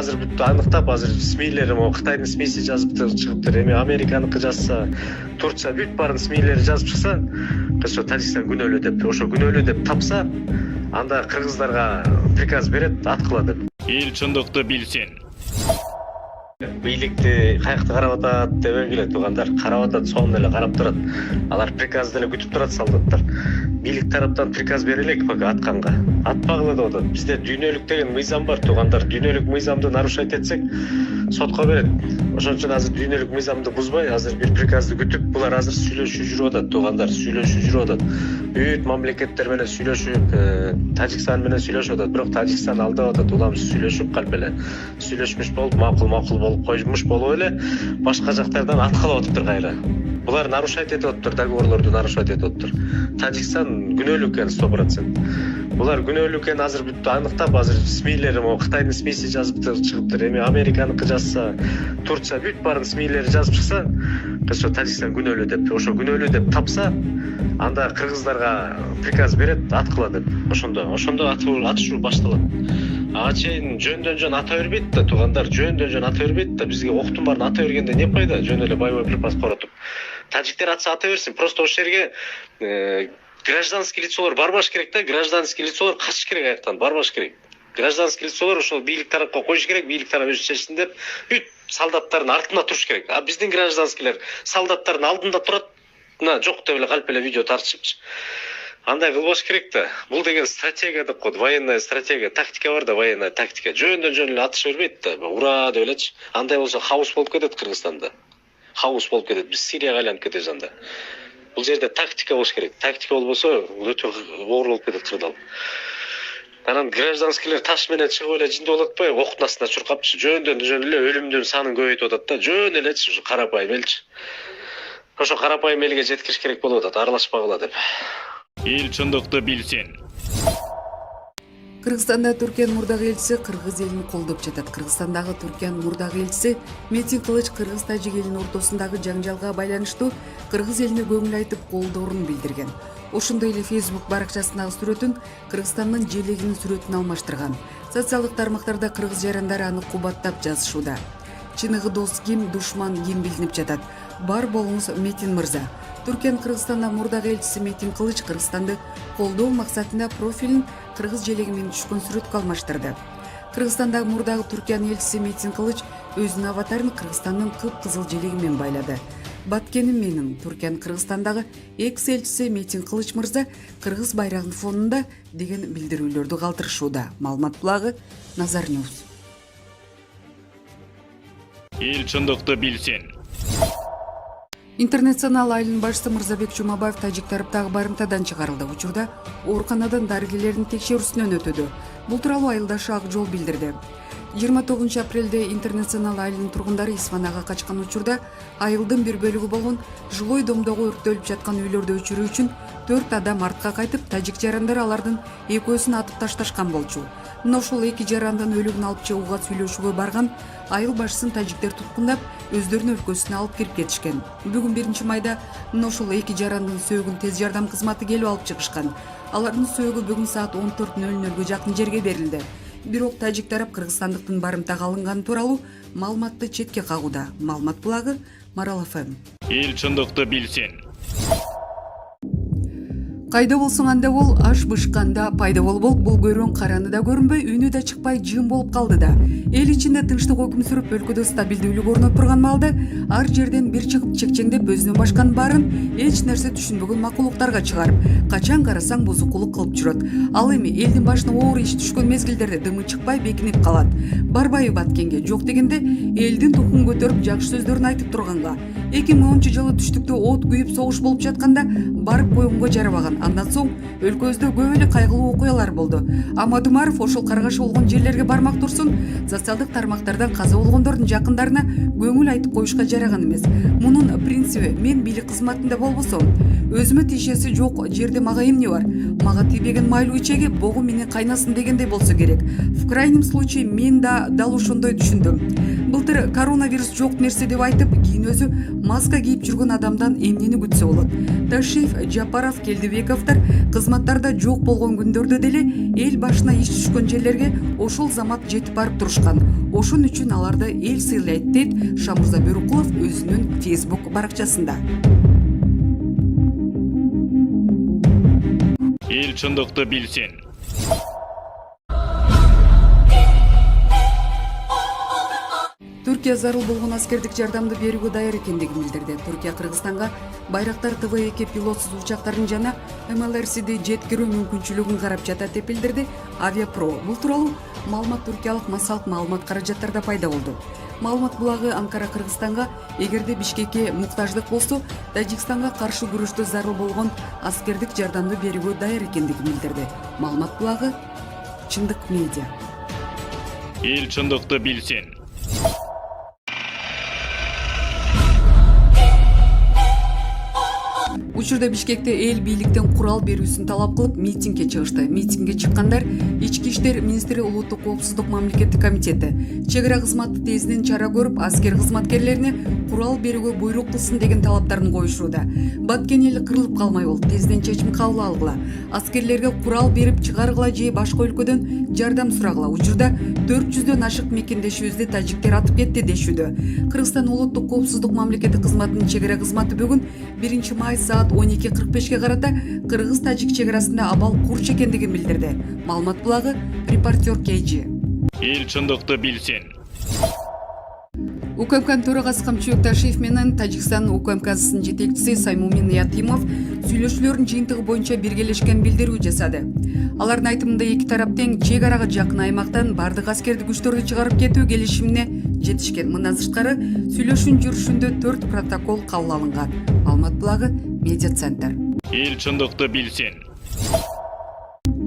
азыр бүт аныктап, азыр СМИлер, Кытайдын СМИси жазып чыгыптыр, эми Американыкы жазса, Турция бүт баарын СМИлери жазып чыкса, ошо Тажикстан күнөөлүү деп, ошо күнөөлүү деп тапса, анда кыргыздарга приказ берет, аткыла деп. Эл чындыкты билсин. Бийликти каякта карап атат дебегиле туугандар, карап атат, сонун эле карап турат. Алар приказ деле күтүп турат солдаттар. Бийлик тараптан приказ берелек пока атканга. Атпагыла деп атат. Бизде дүйнөлүк деген мыйзам бар туугандар. Дүйнөлүк мыйзамды нарушать этсек, сотко берет. Ошон үчүн азыр дүйнөлүк мыйзамды бузбай, азыр бир приказды күтүп, булар азыр сүйлөшүп жүрүп атат туугандар, сүйлөшүп жүрүп атат. Бүт мамлекеттер менен сүйлөшүп, Тажикстан менен сүйлөшүп атат. Бирок Тажикстан алдап атат, улам сүйлөшүп калп эле. Сүйлөшмүш болуп, макул болуп коймуш болуп эле, башка жактардан аткалап атыптыр кайра. Булар нарушать этип атыптыр, договорлорду нарушать этип атыптыр. Тажикстан күнөөлүү экен 100%. Булар күнөөлүү экен азыр бүт аныктап, азыр СМИлер, Кытайдын СМИси жазып чыгыптыр, эми Американыкы жазса, Турция бүт баарын СМИлери жазып чыкса, ошо Тажикстан күнөөлүү деп, ошо күнөөлүү деп тапса, анда кыргыздарга приказ берет, аткыла деп. Ошондо атышуу башталат. Ага чейин жөндөн жөн ата бербейт да туугандар, жөндөн жөн ата бербейт да, бизге октун баарын ата бергенде не пайда, жөн эле боевой припас коротуп. Таджиктер атса ата берсин, просто ошол жерге гражданский лицолор барбаш керек да, гражданский лицолор качыш керек аяктан, барбаш керек. Гражданский лицолор ошол бийлик тарапка коюш керек, бийлик тарап өзү чечсин деп, бүт солдаттардын артында туруш керек. А биздин гражданскийлер солдаттардын алдында турат, жок деп эле калп эле видео тартышыпчы. Андай кылбаш керек да. Бул деген стратегия деп коет, военная стратегия, тактика бар да, военная тактика. Жөндөн жөн эле атыш бербейт да, ура деп элечи. Андай болсо хаос болуп кетет Кыргызстанда. Хаос болуп кетет, биз Сирияга айланып кетебиз анда. Бул жерде тактика болуш керек. Тактика болбосо өтө оор болуп кетет кырдаал. Анан гражданскийлер таш менен чыгып эле жинде болуп атпайбы, октун астына чуркапчы, жөндөн эле өлүмдүн санын көбөйтүп атат да, жөн элечи, карапайым элчи. Ошо карапайым элге жеткириш керек болуп атат, аралашпагыла деп. Эл чындыкты билсин. Кыргызстанда Түркиянын мурдагы элчиси кыргыз элин колдоп жатат. Кыргызстандагы Түркиянын мурдагы элчиси Метин Кылыч кыргыз тажик элинин ортосундагы жаңжалга байланыштуу кыргыз элине көңүл айтып колдоорун билдирген. Ошондой эле Facebook баракчасындагы сүрөтүн Кыргызстандын желегинин сүрөтүнө алмаштырган. Социалдык тармактарда кыргыз жарандары аны кубаттап жазышууда. Чыныгы дос ким, душман ким билинип жатат. Бар болуңуз Метин мырза. Түркиянын Кыргызстанда мурдагы элчиси Метин Кылыч Кыргызстанды колдоо максатында профилин кыргыз желеги менен түшкөн сүрөткө алмаштырды. Кыргызстандагы мурдагы Түркиянын элчиси Метин Кылыч өзүнүн аватарын Кыргызстандын кып-кызыл желеги менен байлады. Баткеним менин Түркиянын Кыргызстандагы экс-элчиси Метин Кылыч мырза кыргыз байрагынын фонунда деген билдирүүлөрдү калтырышууда. Маалымат булагы Назар Ньюс. Эл чындыкты билсин. Интернационал айылынын башчысы Мырзабек Жумабаев тажик тараптагы барымтадан чыгарылды. Учурда ооруканадан дарыгерлердин текшерүүсүнөн өтөдү. Бул тууралуу айылдашы Ак Жол билдирди. 29 апрелде Интернационал айылынын тургундары Исфанага качкан учурда айылдын бир бөлүгү болгон жилой домдогу өрттөлүп жаткан үйлөрдү өчүрүү үчүн 4 адам артка кайтып, тажик жарандар алардын экөөсүн атып ташташкан болчу. Мына ошол эки жарандын өлүгүн алып чыгууга сүйлөшүүгө барган айыл башчысын тажиктер туткундап, өздөрүнүн өлкөсүнө алып кирип кетишкен. Бүгүн 1 майда мына ошол эки жарандын сөөгүн тез жардам кызматы келип алып чыгышкан. Алардын сөөгү бүгүн саат 14:00 жакын жерге берилди. Бирок тажик тарап кыргызстандыктын барымтага алынганы тууралуу маалыматты четке кагууда. Маалымат булагы Марал ФМ. Эл чындыкты билсин. Кайда болсоң анда бол, аш бышканда пайда бол. Бул көрөн караны да көрүнбөй, үнү да чыкпай жым болуп калды да. Эл ичинде тынчтык өкүм сүрүп, өлкөдө стабилдүүлүк орноп турган маалда ар жерден бир чыгып чекчеңдеп өзүнө башканын баарын эч нерсе түшүнбөгөн макулуктарга чыгарып, качан карасаң бузукулук кылып жүрөт. Ал эми элдин башына оор иш түшкөн мезгилдерде дымы чыкпай бекинип калат. Барбайбы Баткенге, жок дегенде элдин тукун көтөрүп жакшы сөздөрүн айтып турганга. 2010-жылы түштүктө от күйүп согуш болуп жатканда барып койгонго жарабаган. Андан соң өлкөбүздө көп эле кайгылуу окуялар болду. Амадумаров ошол каргаш болгон жерлерге бармак турсун, социалдык тармактардан каза болгондордун жакындарына көңүл айтып коюшка жараган эмес. Мунун принциби: мен бийлик кызматында болбосом, өзүмө тиешеси жок жерде мага эмне бар? Мага тийбеген майлуу ичеги богу менен кайнасын дегендей болсо керек. В крайнем случае мен да дал ошондой түшүндүм. Былтыр коронавирус жок нерсе деп айтып, кийин өзү маска кийип жүргөн адамдан эмнени күтсө болот? Ташиев, Жапаров, Келдибековдор кызматтарда жок болгон күндөрдө деле эл башына иш түшкөн жерлерге ошол замат жетип барып турушкан. Ошон үчүн аларды эл сыйлайт дейт Шамурза Бөрүкулов өзүнүн Facebook баракчасында. Эл чындыкты билсин. Түркия зарыл болгон аскердик жардамды берүүгө даяр экендигин билдирди. Түркия Кыргызстанга байрактар ТВ-2 пилотсуз учактарын жана МЛРС'ди жеткирүү мүмкүнчүлүгүн карап жатат деп билдирди Авиапро. Бул тууралуу маалымат түркиялык массалык маалымат каражаттарда пайда болду. Маалымат булагы Анкара Кыргызстанга эгерде Бишкекке муктаждык болсо, Тажикстанга каршы күрөштө зарыл болгон аскердик жардамды берүүгө даяр экендигин билдирди. Маалымат булагы Чындык медиа. Эл чындыкты билсин. Учурда Бишкекте эл бийликтен курал берүүсүн талап кылып митингге чыгышты. Митингге чыккандар Ички иштер министри Улуттук коопсуздук мамлекеттик комитети чек ара кызматы тезинен чара көрүп, аскер кызматкерлерине курал берүүгө буйрук кылсын деген талаптарын коюшууда. Баткен эл кырылып калмай болду. Тезинен чечим кабыл алгыла. Аскерлерге курал берип чыгаргыла же башка өлкөдөн жардам сурагыла. Учурда 400дөн ашык мекендешибизди тажиктер атып кетти дешүүдө. Кыргызстан Улуттук коопсуздук мамлекеттик кызматынын чек ара кызматы бүгүн 1 май саат 12:45 карата кыргыз-тажик чек арасында абал курч экендигин билдирди. Маалымат булагы Репортер KG. Эл чындыкты билсин. УКМКнын төрагасы Камчыбек Ташиев менен Тажикстан УКМКсынын жетекчиси Саймумин Ятимов сүйлөшүүлөрдүн жыйынтыгы боюнча биргелешкен билдирүү жасады. Алардын айтымында эки тарап тең чек арага жакын аймактан бардык аскердик күчтөрдү чыгарып кетүү келишимине жетишкен. Мындан сырткары сүйлөшүүнүн жүрүшүндө 4 протокол кабыл алынган. Маалымат булагы Медиа Центр. Эл чындыкты билсин.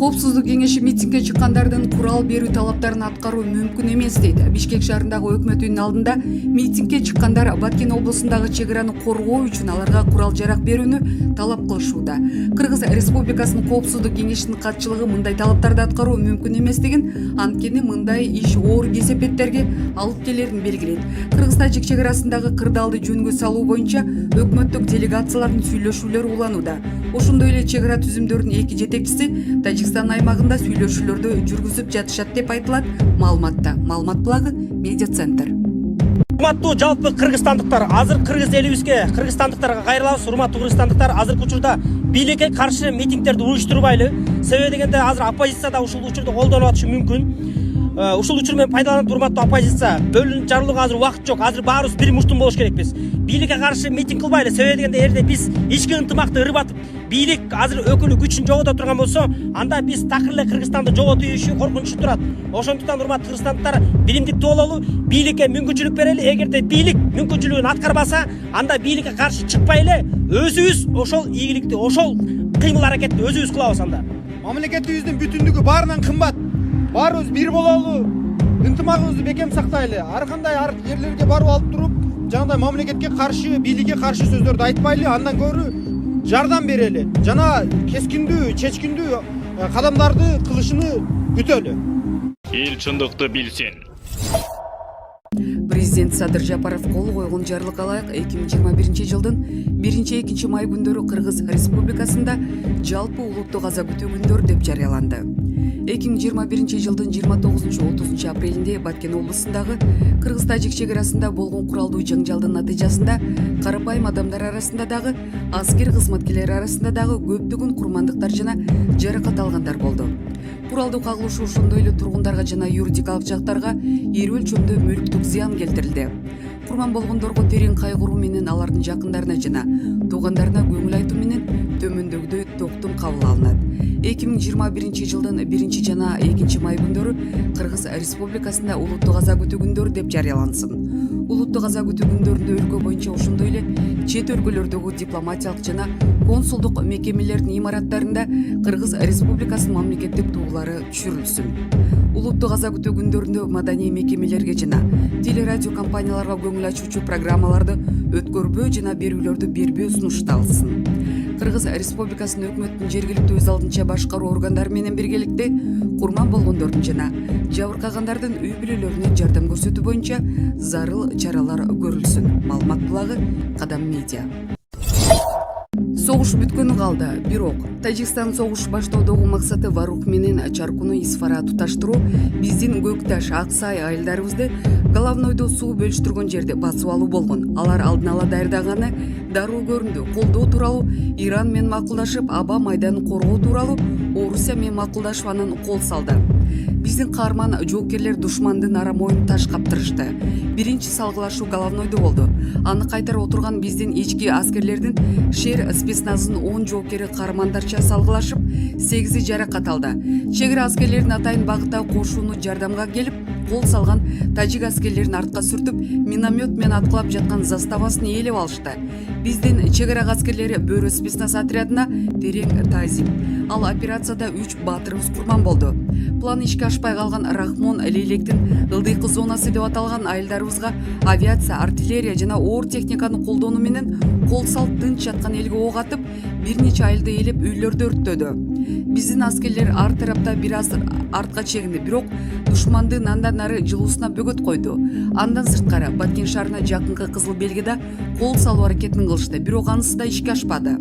Коопсуздук кеңеши митингге чыккандардын курал берүү талаптарын аткаруу мүмкүн эмес дейт. Бишкек шаарындагы өкмөт үйүнүнүн алдында митингге чыккандар Баткен облусундагы чек араны коргоо үчүн аларга курал жарак берүүнү талап кылышууда. Кыргыз Республикасынын коопсуздук кеңешинин катчылыгы мындай талаптарды аткаруу мүмкүн эместигин, анткени мындай иш оор кесепеттерге алып келерин белгилейт. Кыргыз-тажик чек арасындагы кырдаалды жөнгө салуу боюнча өкмөттүк делегациялардын сүйлөшүүлөрү уланууда. Ошондой эле чек ара түзүмдөрүнүн эки жетекчиси Тажикстан аймагында сүйлөшүүлөрдү жүргүзүп жатышат деп айтылат маалыматта. Маалымат булагы Медиа Центр. Урматтуу жалпы кыргызстандыктар, азыр кыргыз элибизге, кыргызстандыктарга кайрылабыз. Урматтуу кыргызстандыктар, азыркы учурда бийликке каршы митингдерди уюштурбайлы. Себеби дегенде азыр оппозицияда ушул учурду колдонуп атышы мүмкүн. Ушул учур менен пайдаланып урматтуу оппозиция, бөлүнүп жарылууга азыр убакыт жок. Азыр баарыбыз бир муштум болуш керекпиз. Бийликке каршы митинг кылбайлы. Себеби дегенде эгерде биз ички ынтымакты ырбатып, бийлик азыр өкүлү күчүн жогото турган болсо, анда биз такыр эле Кыргызстанды жоготуу иши коркунучу турат. Ошондуктан урматтуу кыргызстандыктар, биримдиктүү бололу, бийликке мүмкүнчүлүк берели. Эгерде бийлик мүмкүнчүлүгүн аткарбаса, анда бийликке каршы чыкпай эле өзүбүз ошол ийгиликти, ошол кыймыл аракетти өзүбүз кылабыз анда. Мамлекетибиздин бүтүндүгү баарынан кымбат. Баарыбыз бир бололу, ынтымагыбызды бекем сактайлы. Ар кандай жерлерге барып алып туруп, жандай мамлекетке каршы, бийликке каршы сөздөрдү айтпайлы, андан көрү жардам берели. Жана кескиндүү, чечкиндүү кадамдарды кылышыны күтөлү. Эл чындыкты билсин. Президент Садыр Жапаров кол койгон жарлыкка ылайык 2021 жылдын 1-2 май күндөрү Кыргыз Республикасында жалпы улуттук аза күтүү күндөрү деп жарыяланды. 2021 жылдын 29-30 апрелинде Баткен облусундагы Кыргыз-тажик чек арасында болгон куралдуу жаңжалдын натыйжасында карапайым адамдар арасында дагы, аскер кызматкерлери арасында дагы көптөгөн курмандыктар жана жаракат алгандар болду. Куралдуу кагылышы ошондой эле тургундарга жана юридикалык жактарга ири өлчөмдө мүлктүк зыян келтирилди. Курман болгондорго терең кайгыруу менен алардын жакындарына жана туугандарына көңүл айтуу менен төмөндөгүдөй токтом кабыл алынат. 2021 жылдын 1 жана 2 май күндөрү Кыргыз Республикасында улуттук аза күтүү күндөрү деп жарыялансын. Улуттук аза күтүү күндөрүндө өлкө боюнча ошондой эле чет өлкөлөрдөгү дипломатиялык жана консулдук мекемелердин имараттарында Кыргыз Республикасынын мамлекеттик тугулары түшүрүлсүн. Улуттук аза күтүү күндөрүндө маданий мекемелерге жана телерадио компанияларга көңүл ачуучу программаларды өткөрбөө жана берүүлөрдү бербөө сунушталсын. Кыргыз Республикасынын өкмөттүн жергиликтүү өз алдынча башкаруу органдары менен биргеликте курман болгондордун жана жабыркагандардын үй бүлөлөрүнө жардам көрсөтүү боюнча зарыл чаралар көрүлсүн. Маалымат булагы Кадам Медиа. Согуш бүткөнү калды, бирок Тажикстан согуш баштоодогу максаты Варух менен Чаркуну Исфара туташтыруу биздин Көкташ, Аксай айылдарыбызды Головнойдо суу бөлүштүргөн жерди басып алуу болгон. Алар алдын ала даярдаганы дароо көрүндү. Колдоо тууралуу Иран менен макулдашып, аба майданын коргоо тууралуу Орусия менен макулдашып анан кол салды. Биздин каарман жоокерлер душмандын ара моюн таш каптырышты. Биринчи салгылашуу Головнойдо болду. Аны кайтарып отурган биздин ички аскерлердин шер спецназынын 10 жоокери каармандарча салгылашып, 8 жаракат алды. Чегара аскерлердин атайын багыттагы кошууну жардамга келип, кол салган тажик аскерлерин артка сүртүп, миномет менен аткылап жаткан заставасын ээлеп алышты. Биздин чегара аскерлери Бөрө спецназ отрядына терең таазим. Ал операцияда 3 баатырыбыз курман болду. План ишке ашпай калган Рахмон Лейлектин ылдыйкы зонасы деп аталган айылдарыбызга авиация, артиллерия жана оор техниканы колдонуу менен кол салып тынч жаткан элге ок атып, бир нече айылды ээлеп үйлөрдү өрттөдү. Биздин аскерлер ар тарапта бир аз артка чегинди, бирок душмандын андан ары жылуусуна бөгөт койду. Андан сырткары Баткен шаарына жакынкы Кызыл Белгиде кол салуу аракетин кылышты, бирок анысы да ишке ашпады.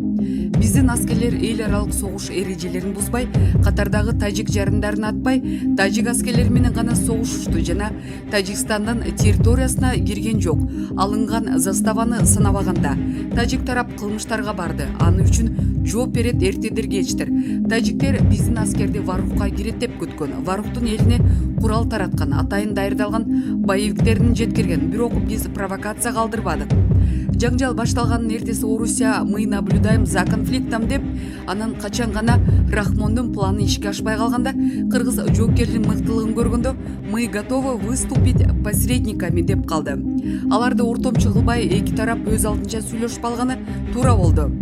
Биздин аскерлер эл аралык согуш эрежелерин бузбай, катардагы тажик жарандарын атпай, тажик аскерлери менен гана согушушту жана Тажикстандын территориясына кирген жок. Алынган заставаны санабаганда тажик тарап кылмыштарга барды. Аны үчүн жооп берет эртедир кечтир. Тажиктер биздин аскерди Варухка кирет деп күткөн. Варухтун элине курал тараткан, атайын даярдалган боевиктерин жеткирген, бирок биз провокация калтырбадык. Жаңжал башталганын эртеси Орусия «Мы наблюдаем за конфликтом» деп, анан качан гана Рахмондун планы ишке ашпай калганда, кыргыз жоокерлердин мыктылыгын көргөндө «Мы готовы выступить посредниками» деп калды. Аларды ортомчу кылбай, эки тарап өз алдынча сүйлөшүп алганы туура болду.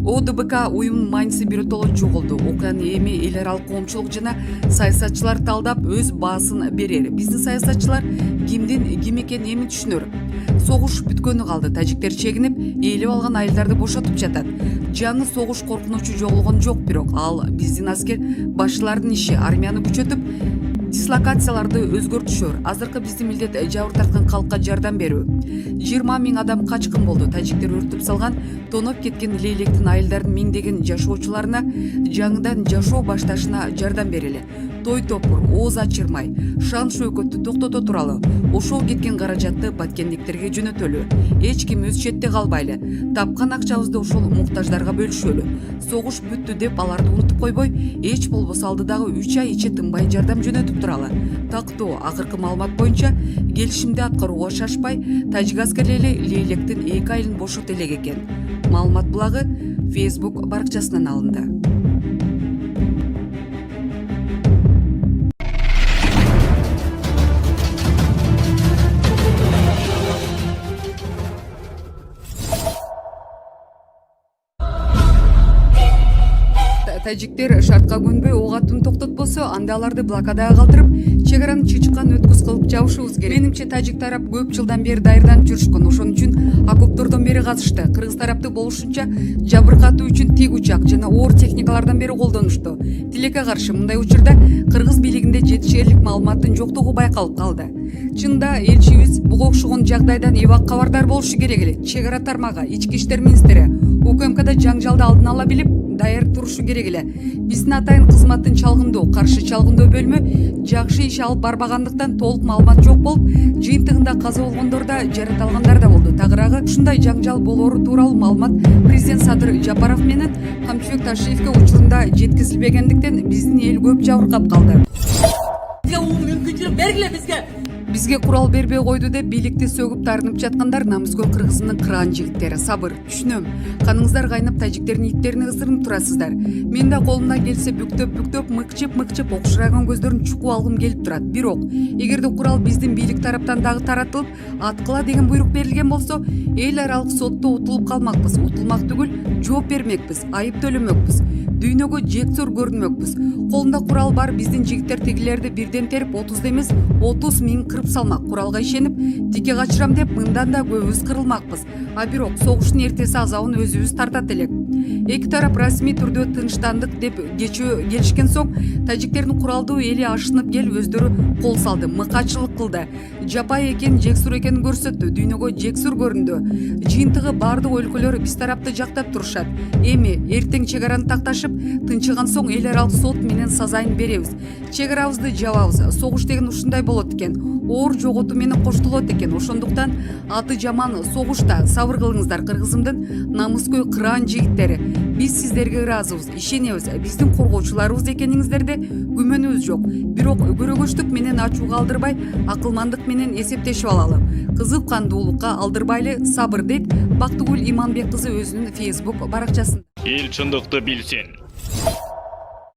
ОДБК уюмунун майнысы биротоло жоголду. Окуяны эми эл аралык коомчулук жана саясатчылар талдап өз баасын берер. Биздин саясатчылар кимдин ким экенин эми түшүнөр. Согуш бүткөнү калды. Тажиктер чегинип, ээлеп алган айылдарды бошотуп жатат. Жаңы согуш коркунучу жогулгон жок, бирок ал биздин аскер башчылардын иши. Армияны күчөтүп, дислокацияларды өзгөртүшөр. Азыркы биздин милдет жабыр тарткан калкка жардам берүү. 20 000 адам качкын болду. Тажиктер өртүп салган, тоноп кеткен Лейлектин айылдардын миңдеген жашоочуларына жаңыдан жашоо башташына жардам берели. Той топур, ооз ачырмай, шан шөкөттү токтото туралы, ошол кеткен каражатты баткендиктерге жөнөтөлү. Эч ким өз четте калбайлы. Тапкан акчабызды ошол муктаждарга бөлүшөлү. Согуш бүттү деп аларды унутуп койбой, эч болбосо алдыдагы 3 ай ичи тынбай жардам жөнөтүп туралы. Тактоо акыркы маалымат боюнча келишимди аткарууга шашпай, тажик аскерлери Лейлектин 2 айылын бошот элек экен. Маалымат булагы Facebook баракчасынан алынды. Тажиктер шартка көнбөй ок атууну токтотпосо, анда аларды блокадага калтырып, чегараны чычкан өткүз кылып жабышыбыз керек. Менимче тажик тарап көп жылдан бери даярданып жүрүшкөн. Ошон үчүн окоптордон бери казышты. Кыргыз тарапты болушунча жабыркатуу үчүн тик учак жана оор техникалардан бери колдонушту. Тилекке каршы мындай учурда кыргыз бийлигинде жетишерлик маалыматтын жоктугу байкалып калды. Чында элчибиз буга окшогон жагдайдан эбак кабардар болушу керек эле. Чегара тармагы, ички иштер министри УКМКда жаңжалды алдын ала билип даяр турушу керек эле. Биздин атайын кызматтын чалгындоо, каршы чалгындоо бөлмө жакшы иш алып барбагандыктан толук маалымат жок болуп, жыйынтыгында каза болгондор да, жарат алгандар да болду. Тагыраагы ушундай жаңжал болоору тууралуу маалымат президент Садыр Жапаров менен Камчыбек Ташиевке учурунда жеткизилбегендиктен биздин эл көп жабыркап калды. Мүмкүнчүлүк бергиле бизге курал бербей койду деп бийликти сөгүп таарынып жаткандар намыскөр кыргыздын кыран жигиттери. Сабыр, түшүнөм. Каныңыздар кайнап тажиктердин иттерине ысырынып турасыздар. Мен да колумдан келсе бүктөп, мыкчып окшураган көздөрүн чукуп алгым келип турат. Бирок, эгерде курал биздин бийлик тараптан дагы таратылып, аткыла деген буйрук берилген болсо, эл аралык сотто утулуп калмакпыз. Утулмак түгүл, жооп бермекпиз, айып төлөмөкпүз. Дүйнөгө жексор көрүнмөкпүз. Колунда курал бар биздин жигиттер тегилерди бирден терип 30 эмес 30 000 кырып салмак. Куралга ишенип, тике качырам деп мындан да көбүбүз кырылмакпыз. А бирок согуштун эртеси азабын өзүбүз тартат элек. Эки тарап расмий түрдө тынчтандык деп кечөө келишкен соң тажиктердин куралдуу эли ашынып келип өздөрү кол салды, мыкачылык кылды. Жапай экен, жексур экенин көрсөттү. Дүйнөгө жексур көрүндү. Жыйынтыгы бардык өлкөлөр биз тарапты жактап турушат. Эми эртең чек араны такташып, тынчыган соң эл аралык сот менен сазайын беребиз. Чек арабызды жабабыз. Согуш деген ушундай болот экен. Оор жоготуу менен коштолот экен. Ошондуктан аты жаман согушта сабыр кылыңыздар, кыргызымдын намыскөй кыраан жигиттери. Биз сиздерге ыраазыбыз, ишенебиз. Биздин коргоочуларыбыз экениңиздерде күмөнүбүз жок. Бирок көрөгөчтүк менен ачууга алдырбай, акылмандык менен эсептешип алалы. Кызык кандуулукка алдырбайлы, сабыр дейт Бактыгүл Иманбек кызы өзүнүн Facebook баракчасында. Эл чындыкты билсин.